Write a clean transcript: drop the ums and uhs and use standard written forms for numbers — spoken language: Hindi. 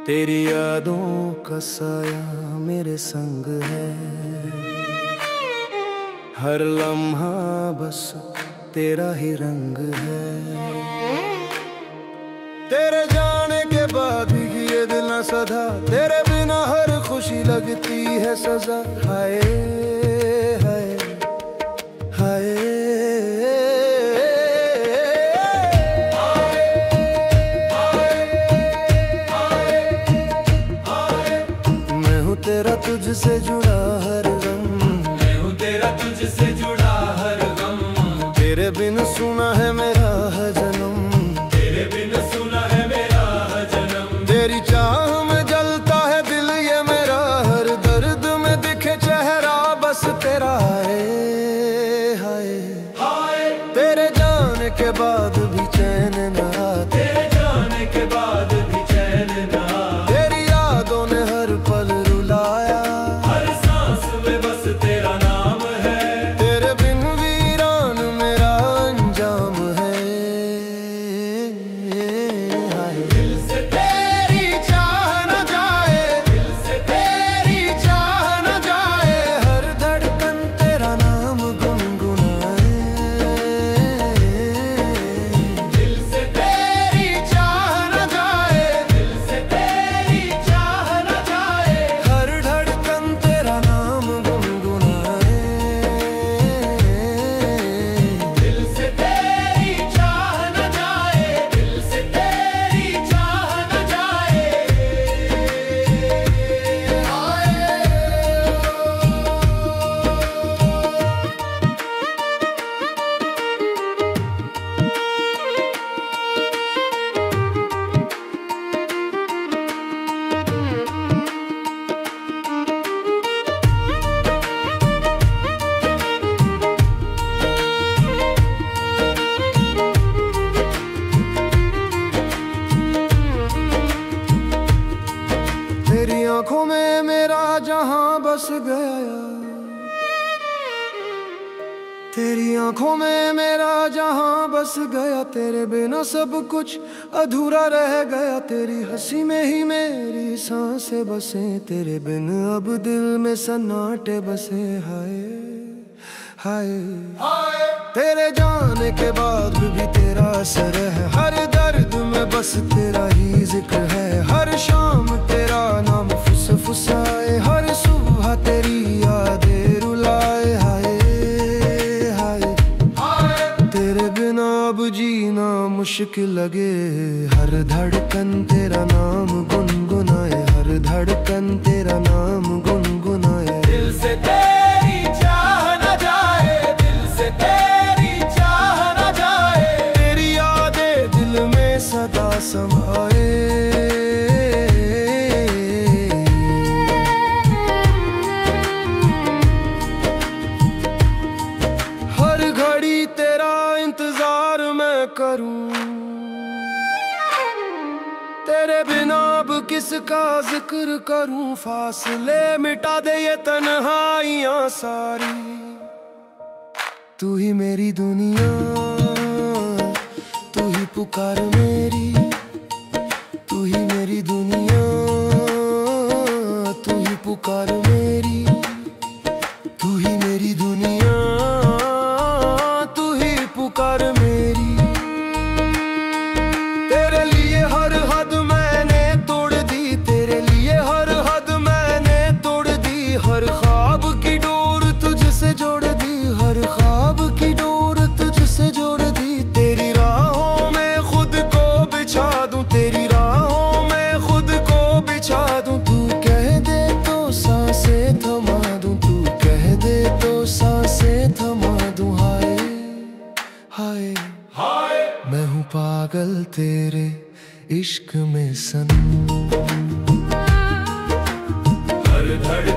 तेरी यादों का साया मेरे संग है, हर लम्हा बस तेरा ही रंग है। तेरे जाने के बाद भी ये दिल न सधा, तेरे बिना हर खुशी लगती है सजा। हाय हाय हाय, तेरा तुझसे जुड़ा हर गम, मैं हूँ तेरा तुझसे जुड़ा हर गम। तेरे बिन सुना है मेरा है जन्म, तेरे बिन सुना है मेरा है जन्म। तेरी चाह में जलता है दिल ये मेरा, हर दर्द में दिखे चेहरा बस तेरा। हाय हाय हाय, तेरे जाने के बाद भी चैन ना आता, तेरे जाने के बाद भी चैन ना आता। तेरी यादों ने हर पल रुलाया, हर सांस में बस तेरा नाम है। तेरे बिन वीरान मेरा अंजाम है। हाय, दिल से तेरी चाह न जाए, दिल से तेरी चाह न जाए, हर धड़कन तेरा नाम गुनगुनाए। दिल से तेरी चाह न जाए, दिल से तेरी चाह न जाए। हर धड़कन तेरा नाम गुनगुनाए। दिल से तेरी चाह न जाए, दिल से तेरी चाह न जाए। तेरी आंखों में मेरा जहां बस गया यार, तेरी आंखों में मेरा जहां बस गया, तेरे बिना सब कुछ अधूरा रह गया। तेरी हंसी में ही मेरी सांसें बसे, तेरे बिन अब दिल में सन्नाटे बसे। हाय हाय हाय, तेरे जाने के बाद भी तेरा असर है, हर दर्द में बस तेरा ही जिक्र है। हर शाम तेरा नाम फुसफुसाए, हर सुबह तेरी यादें रुलाए। हाय हाय हाय, तेरे बिना अब जीना मुश्किल लगे, हर धड़कन तेरा नाम गुनगुनाए, हर धड़कन तेरा नाम गुनगुनाए। दिल से तेरी चाह न जाए, दिल से तेरी चाह न जाए। तेरी यादें दिल में सदा समाए। हर घड़ी तेरा इंतजार मैं करूं, तेरे बिना अब किसका जिक्र करूं। फासले मिटा दे ये तन्हाइयां सारी, तू ही मेरी दुनिया, तू ही पुकार मेरी, तू ही मेरी दुनिया, तू ही पुकार मेरी, तू ही मेरी दुनिया, तू ही पुकार मेरी। तेरे लिए हर हद मैंने तोड़ दी, तेरे लिए हर हद मैंने तोड़ दी, हर ख्वाब की डोर तुझसे जोड़ दी, हर ख्वाब की डोर तुझसे जोड़ दी। तेरी राहों में खुद को बिछा दूं, तेरी राहों में खुद को बिछा दूं। तू कह दे तो सांसें थमा दूं, तू कह दे तो सांसें थमा दूं। हाय हाय हाय, मैं हूँ पागल तेरे इश्क में सनम, हर धड़कन